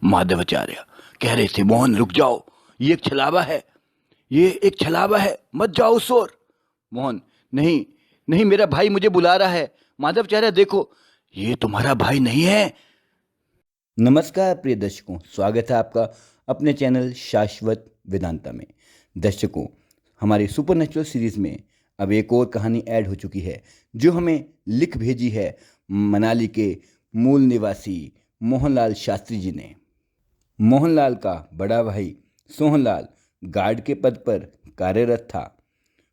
माधवाचार्य कह रहे थे, मोहन रुक जाओ, ये एक छलावा है, ये एक छलावा है, मत जाओ उस ओर। मोहन, नहीं नहीं, मेरा भाई मुझे बुला रहा है। माधवाचार्य देखो, ये तुम्हारा भाई नहीं है। नमस्कार प्रिय दर्शकों, स्वागत है आपका अपने चैनल शाश्वत वेदांता में। दर्शकों, हमारी सुपरनेचुरल सीरीज़ में अब एक और कहानी ऐड हो चुकी है जो हमें लिख भेजी है मनाली के मूल निवासी मोहनलाल शास्त्री जी ने। मोहनलाल का बड़ा भाई सोहनलाल गार्ड के पद पर कार्यरत था।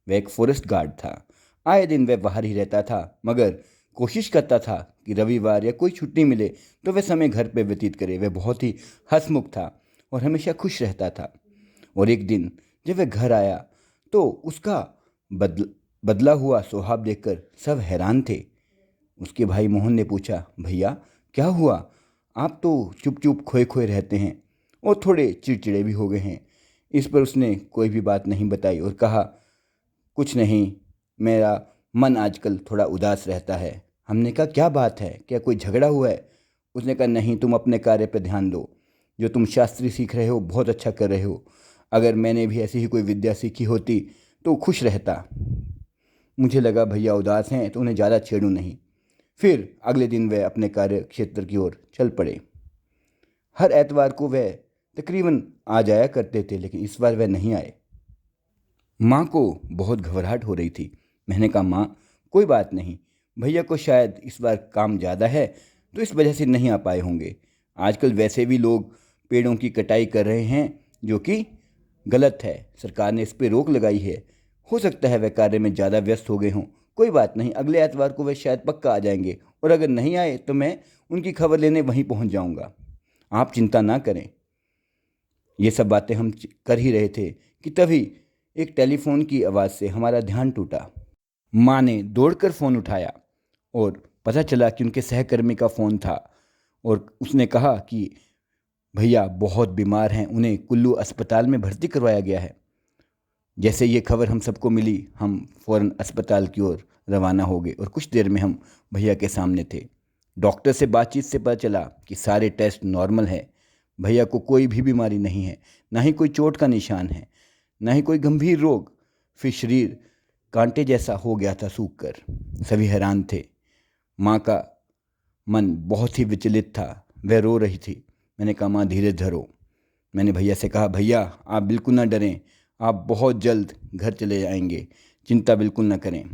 वह एक फॉरेस्ट गार्ड था। आए दिन वह बाहर ही रहता था, मगर कोशिश करता था कि रविवार या कोई छुट्टी मिले तो वह समय घर पर व्यतीत करे। वह बहुत ही हंसमुख था और हमेशा खुश रहता था। और एक दिन जब वह घर आया तो उसका बदला हुआ स्वभाव देखकर सब हैरान थे। उसके भाई मोहन ने पूछा, भैया क्या हुआ? आप तो चुप चुप खोए खोए रहते हैं और थोड़े चिड़चिड़े भी हो गए हैं। इस पर उसने कोई भी बात नहीं बताई और कहा, कुछ नहीं, मेरा मन आजकल थोड़ा उदास रहता है। हमने कहा, क्या बात है, क्या कोई झगड़ा हुआ है? उसने कहा, नहीं, तुम अपने कार्य पर ध्यान दो। जो तुम शास्त्री सीख रहे हो बहुत अच्छा कर रहे हो। अगर मैंने भी ऐसी ही कोई विद्या सीखी होती तो खुश रहता। मुझे लगा भैया उदास हैं तो उन्हें ज़्यादा छेड़ूं नहीं। फिर अगले दिन वह अपने कार्य क्षेत्र की ओर चल पड़े। हर एतवार को वह तकरीबन आ जाया करते थे, लेकिन इस बार वह नहीं आए। माँ को बहुत घबराहट हो रही थी। मैंने कहा, माँ कोई बात नहीं, भैया को शायद इस बार काम ज़्यादा है तो इस वजह से नहीं आ पाए होंगे। आजकल वैसे भी लोग पेड़ों की कटाई कर रहे हैं जो कि गलत है। सरकार ने इस पर रोक लगाई है। हो सकता है वह कार्य में ज़्यादा व्यस्त हो गए हों। कोई बात नहीं, अगले एतवार को वह शायद पक्का आ जाएंगे और अगर नहीं आए तो मैं उनकी खबर लेने वहीं पहुंच जाऊंगा। आप चिंता ना करें। ये सब बातें हम कर ही रहे थे कि तभी एक टेलीफोन की आवाज़ से हमारा ध्यान टूटा। माँ ने दौड़कर फ़ोन उठाया और पता चला कि उनके सहकर्मी का फ़ोन था और उसने कहा कि भैया बहुत बीमार हैं, उन्हें कुल्लू अस्पताल में भर्ती करवाया गया है। जैसे ये खबर हम सबको मिली, हम फ़ौरन अस्पताल की ओर रवाना हो गए और कुछ देर में हम भैया के सामने थे। डॉक्टर से बातचीत से पता चला कि सारे टेस्ट नॉर्मल है। भैया को कोई भी बीमारी नहीं है, ना ही कोई चोट का निशान है, ना ही कोई गंभीर रोग। फिर शरीर कांटे जैसा हो गया था सूख कर। सभी हैरान थे। माँ का मन बहुत ही विचलित था, वह रो रही थी। मैंने कहा, माँ धीरज धरो। मैंने भैया से कहा, भैया आप बिल्कुल ना डरें, आप बहुत जल्द घर चले जाएंगे, चिंता बिल्कुल ना करें।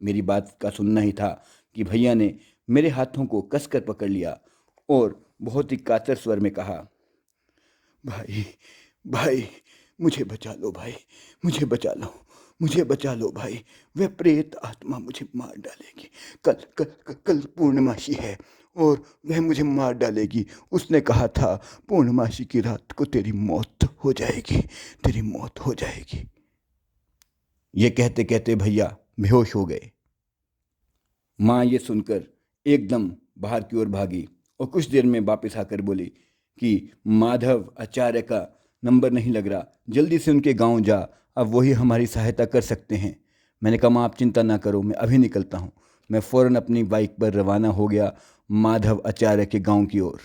मेरी बात का सुनना ही था कि भैया ने मेरे हाथों को कसकर पकड़ लिया और बहुत ही कातर स्वर में कहा, भाई भाई मुझे बचा लो, भाई मुझे बचा लो, मुझे बचा लो भाई, वह प्रेत आत्मा मुझे मार डालेगी। कल कल कल पूर्णमासी है और वह मुझे मार डालेगी। उसने कहा था पूर्णमासी की रात को तेरी मौत हो जाएगी, तेरी मौत हो जाएगी। ये कहते कहते भैया बेहोश हो गए। माँ ये सुनकर एकदम बाहर की ओर भागी और कुछ देर में वापस आकर बोली कि माधव आचार्य का नंबर नहीं लग रहा, जल्दी से उनके गांव जा, अब वही हमारी सहायता कर सकते हैं। मैंने कहा, माँ आप चिंता ना करो, मैं अभी निकलता हूँ। मैं फ़ौरन अपनी बाइक पर रवाना हो गया माधव आचार्य के गांव की ओर।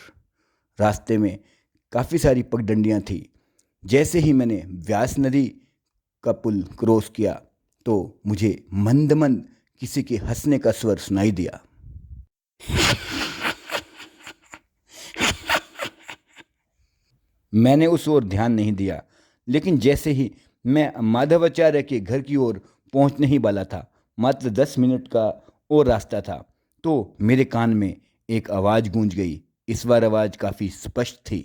रास्ते में काफ़ी सारी पगडंडियाँ थी। जैसे ही मैंने व्यास नदी का पुल क्रॉस किया तो मुझे मंद मंद किसी के हंसने का स्वर सुनाई दिया। मैंने उस ओर ध्यान नहीं दिया, लेकिन जैसे ही मैं माधवाचार्य के घर की ओर पहुंचने ही वाला था, मात्र 10 मिनट का और रास्ता था, तो मेरे कान में एक आवाज़ गूंज गई। इस बार आवाज़ काफ़ी स्पष्ट थी।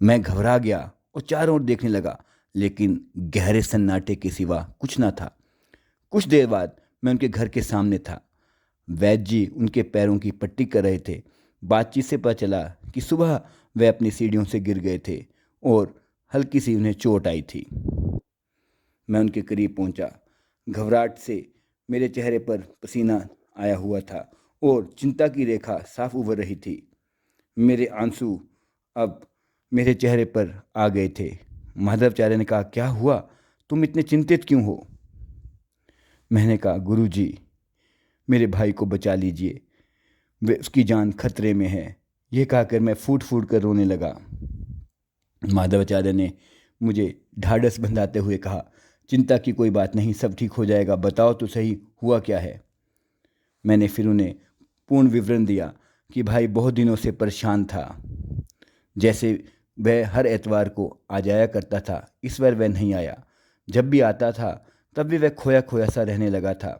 मैं घबरा गया और चारों ओर देखने लगा, लेकिन गहरे सन्नाटे के सिवा कुछ ना था। कुछ देर बाद मैं उनके घर के सामने था। वैद्य जी उनके पैरों की पट्टी कर रहे थे। बातचीत से पता चला कि सुबह वे अपनी सीढ़ियों से गिर गए थे और हल्की सी उन्हें चोट आई थी। मैं उनके करीब पहुंचा। घबराहट से मेरे चेहरे पर पसीना आया हुआ था और चिंता की रेखा साफ उभर रही थी। मेरे आंसू अब मेरे चेहरे पर आ गए थे। माधवाचार्य ने कहा, क्या हुआ? तुम इतने चिंतित क्यों हो? मैंने कहा, गुरुजी, मेरे भाई को बचा लीजिए, वे उसकी जान खतरे में है। ये कहकर मैं फूट फूट कर रोने लगा। माधवाचार्य ने मुझे ढाढ़स बंधाते हुए कहा, चिंता की कोई बात नहीं, सब ठीक हो जाएगा, बताओ तो सही हुआ क्या है। मैंने फिर उन्हें पूर्ण विवरण दिया कि भाई बहुत दिनों से परेशान था। जैसे वह हर एतवार को आ जाया करता था, इस बार वह नहीं आया। जब भी आता था तब भी वह खोया खोया सा रहने लगा था।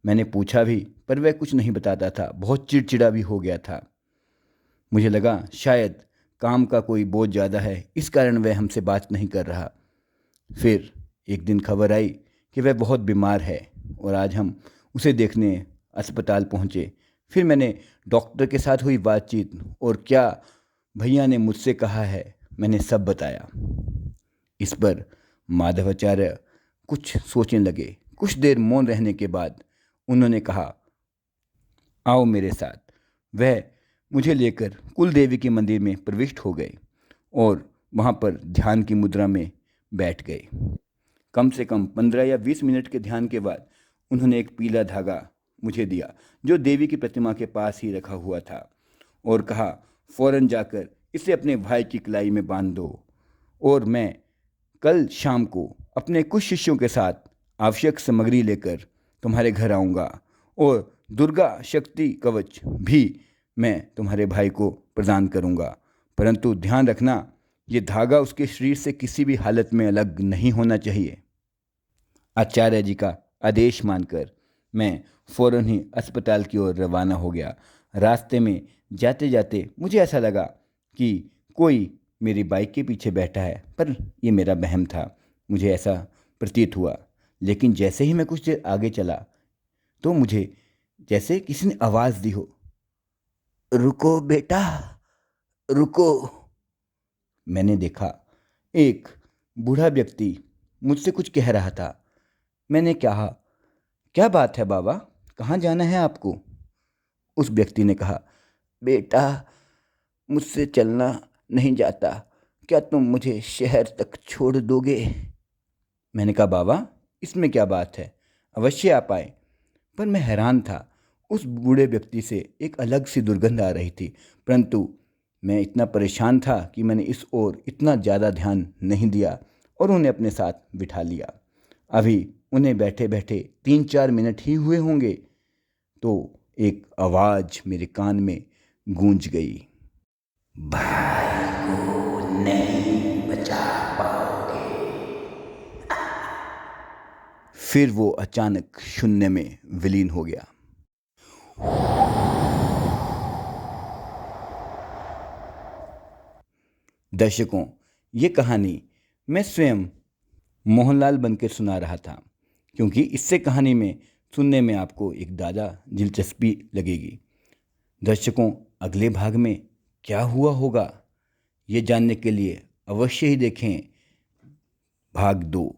मैंने पूछा भी पर वह कुछ नहीं बताता था, बहुत चिड़चिड़ा भी हो गया था। मुझे लगा शायद काम का कोई बोझ ज़्यादा है, इस कारण वह हमसे बात नहीं कर रहा। फिर एक दिन खबर आई कि वह बहुत बीमार है और आज हम उसे देखने अस्पताल पहुँचे। फिर मैंने डॉक्टर के साथ हुई बातचीत और क्या भैया ने मुझसे कहा है, मैंने सब बताया। इस पर माधवाचार्य कुछ सोचने लगे। कुछ देर मौन रहने के बाद उन्होंने कहा, आओ मेरे साथ। वह मुझे लेकर कुल देवी के मंदिर में प्रविष्ट हो गए और वहाँ पर ध्यान की मुद्रा में बैठ गए। कम से कम 15 या 20 मिनट के ध्यान के बाद उन्होंने एक पीला धागा मुझे दिया जो देवी की प्रतिमा के पास ही रखा हुआ था और कहा, फौरन जाकर इसे अपने भाई की कलाई में बांध दो और मैं कल शाम को अपने कुछ शिष्यों के साथ आवश्यक सामग्री लेकर तुम्हारे घर आऊँगा और दुर्गा शक्ति कवच भी मैं तुम्हारे भाई को प्रदान करूँगा। परंतु ध्यान रखना, ये धागा उसके शरीर से किसी भी हालत में अलग नहीं होना चाहिए। आचार्य जी का आदेश मानकर मैं फौरन ही अस्पताल की ओर रवाना हो गया। रास्ते में जाते जाते मुझे ऐसा लगा कि कोई मेरी बाइक के पीछे बैठा है, पर यह मेरा वहम था, मुझे ऐसा प्रतीत हुआ। लेकिन जैसे ही मैं कुछ देर आगे चला तो मुझे जैसे किसी ने आवाज़ दी हो, रुको बेटा, रुको। मैंने देखा एक बूढ़ा व्यक्ति मुझसे कुछ कह रहा था। मैंने कहा, क्या बात है बाबा, कहाँ जाना है आपको? उस व्यक्ति ने कहा, बेटा मुझसे चलना नहीं जाता, क्या तुम मुझे शहर तक छोड़ दोगे? मैंने कहा, बाबा इसमें क्या बात है, अवश्य आप आए। पर मैं हैरान था, उस बूढ़े व्यक्ति से एक अलग सी दुर्गंध आ रही थी, परंतु मैं इतना परेशान था कि मैंने इस ओर इतना ज़्यादा ध्यान नहीं दिया और उन्हें अपने साथ बिठा लिया। अभी उन्हें बैठे बैठे 3-4 मिनट ही हुए होंगे तो एक आवाज़ मेरे कान में गूंज गई, भाई को नहीं बचा पाओगे। फिर वो अचानक शून्य में विलीन हो गया। दर्शकों, ये कहानी मैं स्वयं मोहनलाल बनकर सुना रहा था, क्योंकि इससे कहानी में सुनने में आपको एक ज़्यादा दिलचस्पी लगेगी। दर्शकों, अगले भाग में क्या हुआ होगा ये जानने के लिए अवश्य ही देखें भाग 2।